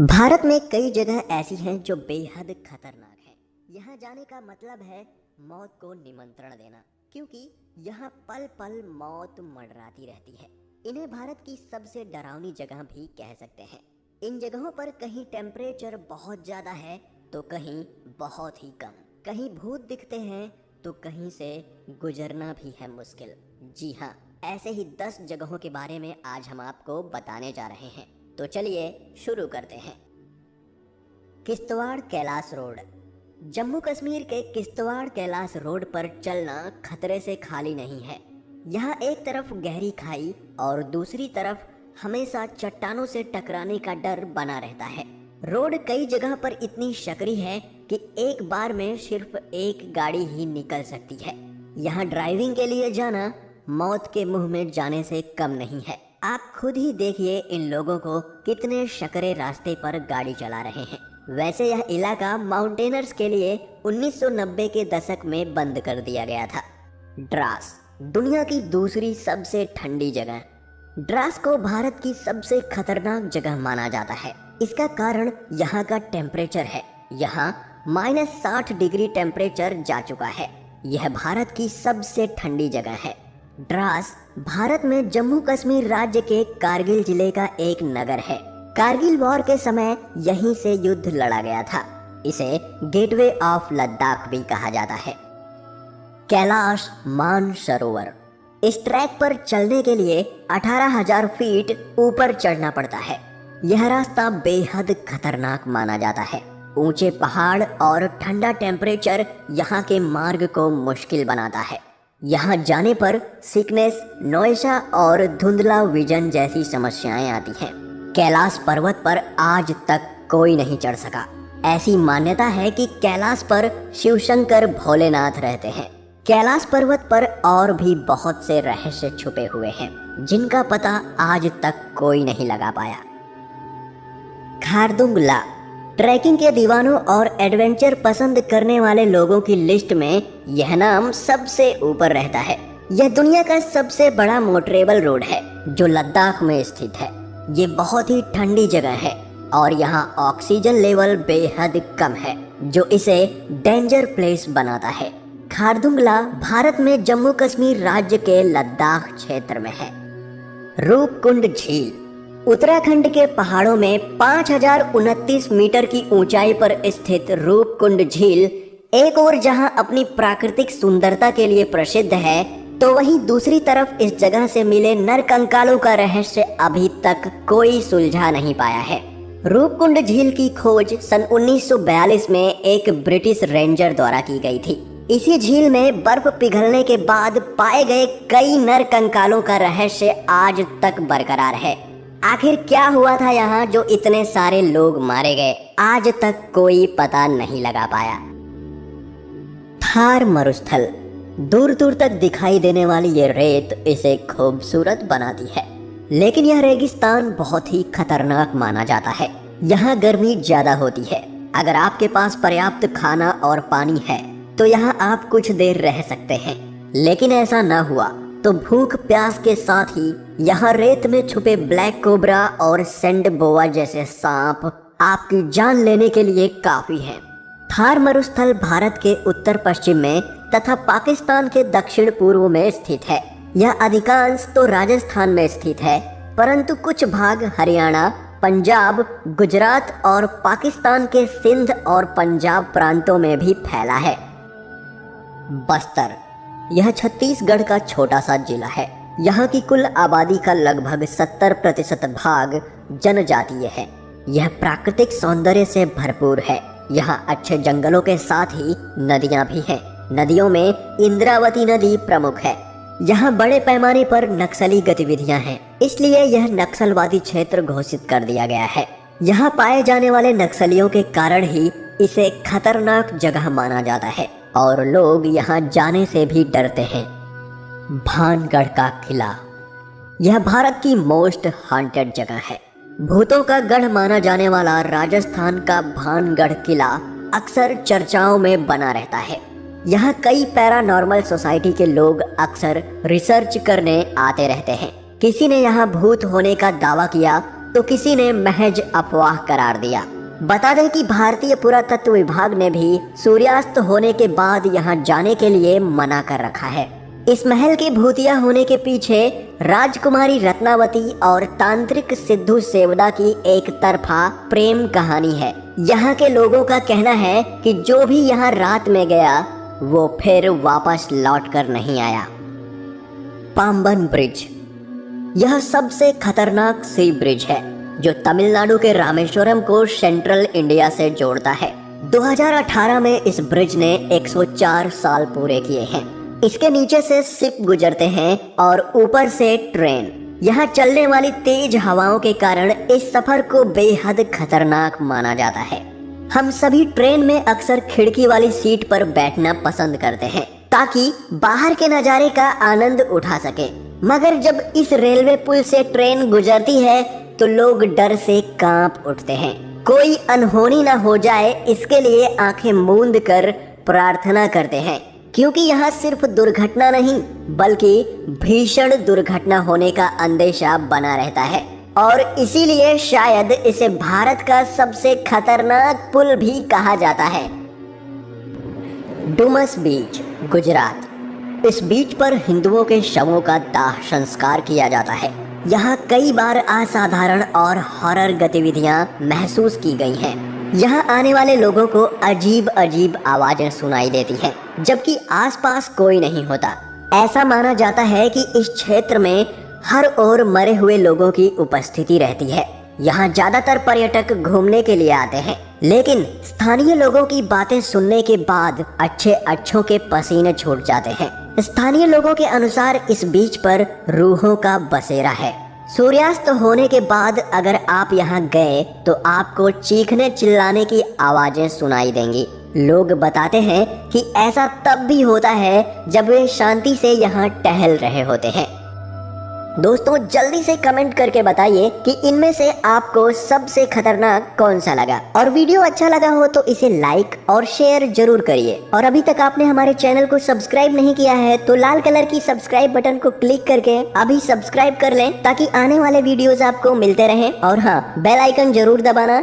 भारत में कई जगह ऐसी हैं जो बेहद खतरनाक हैं। यहाँ जाने का मतलब है मौत को निमंत्रण देना, क्योंकि यहाँ पल पल मौत मंडराती रहती है। इन्हें भारत की सबसे डरावनी जगह भी कह सकते हैं। इन जगहों पर कहीं टेम्परेचर बहुत ज़्यादा है तो कहीं बहुत ही कम, कहीं भूत दिखते हैं तो कहीं से गुजरना भी है मुश्किल। जी हाँ, ऐसे ही 10 जगहों के बारे में आज हम आपको बताने जा रहे हैं। तो चलिए शुरू करते हैं। किश्तवाड़ कैलाश रोड। जम्मू कश्मीर के किश्तवाड़ कैलाश रोड पर चलना खतरे से खाली नहीं है। यहाँ एक तरफ गहरी खाई और दूसरी तरफ हमेशा चट्टानों से टकराने का डर बना रहता है। रोड कई जगह पर इतनी सकरी है कि एक बार में सिर्फ एक गाड़ी ही निकल सकती है। यहाँ ड्राइविंग के लिए जाना मौत के मुंह में जाने से कम नहीं है। आप खुद ही देखिए इन लोगों को कितने सकरे रास्ते पर गाड़ी चला रहे हैं। वैसे यह इलाका माउंटेनर्स के लिए 1990 के दशक में बंद कर दिया गया था। द्रास, दुनिया की दूसरी सबसे ठंडी जगह। द्रास को भारत की सबसे खतरनाक जगह माना जाता है। इसका कारण यहाँ का टेम्परेचर है। यहाँ -60 डिग्री टेम्परेचर जा चुका है। यह भारत की सबसे ठंडी जगह है। द्रास भारत में जम्मू कश्मीर राज्य के कारगिल जिले का एक नगर है। कारगिल वॉर के समय यहीं से युद्ध लड़ा गया था। इसे गेटवे ऑफ लद्दाख भी कहा जाता है। कैलाश मानसरोवर। इस ट्रैक पर चलने के लिए 18,000 फीट ऊपर चढ़ना पड़ता है। यह रास्ता बेहद खतरनाक माना जाता है। ऊंचे पहाड़ और ठंडा टेम्परेचर यहाँ के मार्ग को मुश्किल बनाता है। यहाँ जाने पर सिकनेस, नौयशा और धुंधला विजन जैसी समस्याएं आती हैं। कैलाश पर्वत पर आज तक कोई नहीं चढ़ सका। ऐसी मान्यता है कि कैलाश पर शिवशंकर भोलेनाथ रहते हैं। कैलाश पर्वत पर और भी बहुत से रहस्य छुपे हुए हैं जिनका पता आज तक कोई नहीं लगा पाया। खारदुंगला। ट्रैकिंग के दीवानों और एडवेंचर पसंद करने वाले लोगों की लिस्ट में यह नाम सबसे ऊपर रहता है। यह दुनिया का सबसे बड़ा मोटरेबल रोड है जो लद्दाख में स्थित है। ये बहुत ही ठंडी जगह है और यहाँ ऑक्सीजन लेवल बेहद कम है जो इसे डेंजर प्लेस बनाता है। खारदुंगला भारत में जम्मू कश्मीर राज्य के लद्दाख क्षेत्र में है। रूपकुंड झील। उत्तराखंड के पहाड़ों में 5029 मीटर की ऊंचाई पर स्थित रूपकुंड झील एक और जहां अपनी प्राकृतिक सुंदरता के लिए प्रसिद्ध है, तो वहीं दूसरी तरफ इस जगह से मिले नरकंकालों का रहस्य अभी तक कोई सुलझा नहीं पाया है। रूपकुंड झील की खोज सन 1942 में एक ब्रिटिश रेंजर द्वारा की गई थी। इसी झील में बर्फ पिघलने के बाद पाए गए कई नरकंकालों का रहस्य आज तक बरकरार है। आखिर क्या हुआ था यहाँ जो इतने सारे लोग मारे गए, आज तक कोई पता नहीं लगा पाया। थार मरुस्थल। दूर दूर तक दिखाई देने वाली ये रेत इसे खूबसूरत बनाती है, लेकिन यह रेगिस्तान बहुत ही खतरनाक माना जाता है। यहाँ गर्मी ज्यादा होती है। अगर आपके पास पर्याप्त खाना और पानी है तो यहाँ आप कुछ देर रह सकते हैं, लेकिन ऐसा ना हुआ तो भूख प्यास के साथ ही यहाँ रेत में छुपे ब्लैक कोबरा और सैंड बोआ जैसे सांप आपकी जान लेने के लिए काफी हैं। थार मरुस्थल भारत के उत्तर पश्चिम में तथा पाकिस्तान के दक्षिण पूर्व में स्थित है। यह अधिकांश तो राजस्थान में स्थित है, परंतु कुछ भाग हरियाणा, पंजाब, गुजरात और पाकिस्तान के सिंध और पंजाब प्रांतों में भी फैला है। बस्तर। यह छत्तीसगढ़ का छोटा सा जिला है। यहाँ की कुल आबादी का लगभग 70% भाग जनजातीय है। यह प्राकृतिक सौंदर्य से भरपूर है। यहाँ अच्छे जंगलों के साथ ही नदियाँ भी हैं। नदियों में इंद्रावती नदी प्रमुख है। यहाँ बड़े पैमाने पर नक्सली गतिविधियाँ हैं, इसलिए यह नक्सलवादी क्षेत्र घोषित कर दिया गया है। यहाँ पाए जाने वाले नक्सलियों के कारण ही इसे खतरनाक जगह माना जाता है और लोग यहाँ जाने से भी डरते हैं। भानगढ़ का किला। यह भारत की मोस्ट हॉन्टेड जगह है। भूतों का गढ़ माना जाने वाला राजस्थान का भानगढ़ किला अक्सर चर्चाओं में बना रहता है। यहाँ कई पैरानॉर्मल सोसाइटी के लोग अक्सर रिसर्च करने आते रहते हैं। किसी ने यहाँ भूत होने का दावा किया तो किसी ने महज अफवाह करार दिया। बता दें कि भारतीय पुरातत्व विभाग ने भी सूर्यास्त होने के बाद यहाँ जाने के लिए मना कर रखा है। इस महल के भूतिया होने के पीछे राजकुमारी रत्नावती और तांत्रिक सिद्धू सेवदा की एक तरफा प्रेम कहानी है। यहाँ के लोगों का कहना है कि जो भी यहाँ रात में गया वो फिर वापस लौट कर नहीं आया। पाम्बन ब्रिज, यह सबसे खतरनाक सी ब्रिज है जो तमिलनाडु के रामेश्वरम को सेंट्रल इंडिया से जोड़ता है। 2018 में इस ब्रिज ने 104 साल पूरे किए हैं। इसके नीचे से शिप गुजरते हैं और ऊपर से ट्रेन। यहाँ चलने वाली तेज हवाओं के कारण इस सफर को बेहद खतरनाक माना जाता है। हम सभी ट्रेन में अक्सर खिड़की वाली सीट पर बैठना पसंद करते हैं ताकि बाहर के नज़ारे का आनंद उठा सके, मगर जब इस रेलवे पुल से ट्रेन गुजरती है तो लोग डर से कांप उठते हैं। कोई अनहोनी ना हो जाए इसके लिए आंखें मूंद कर प्रार्थना करते हैं, क्योंकि यहाँ सिर्फ दुर्घटना नहीं बल्कि भीषण दुर्घटना होने का अंदेशा बना रहता है और इसीलिए शायद इसे भारत का सबसे खतरनाक पुल भी कहा जाता है। डुमस बीच, गुजरात। इस बीच पर हिंदुओं के शवों का दाह संस्कार किया जाता है। यहाँ कई बार असाधारण और हॉरर गतिविधियाँ महसूस की गई हैं। यहाँ आने वाले लोगों को अजीब अजीब आवाजें सुनाई देती हैं, जबकि आसपास कोई नहीं होता। ऐसा माना जाता है कि इस क्षेत्र में हर ओर मरे हुए लोगों की उपस्थिति रहती है। यहाँ ज्यादातर पर्यटक घूमने के लिए आते हैं, लेकिन स्थानीय लोगों की बातें सुनने के बाद अच्छों के पसीने छूट जाते हैं। स्थानीय लोगों के अनुसार इस बीच पर रूहों का बसेरा है। सूर्यास्त होने के बाद अगर आप यहाँ गए तो आपको चीखने चिल्लाने की आवाजें सुनाई देंगी। लोग बताते हैं कि ऐसा तब भी होता है जब वे शांति से यहाँ टहल रहे होते हैं। दोस्तों, जल्दी से कमेंट करके बताइए कि इनमें से आपको सबसे खतरनाक कौन सा लगा, और वीडियो अच्छा लगा हो तो इसे लाइक और शेयर जरूर करिए। और अभी तक आपने हमारे चैनल को सब्सक्राइब नहीं किया है तो लाल कलर की सब्सक्राइब बटन को क्लिक करके अभी सब्सक्राइब कर लें ताकि आने वाले वीडियोस आपको मिलते रहें। और हाँ, बेल आइकन जरूर दबाना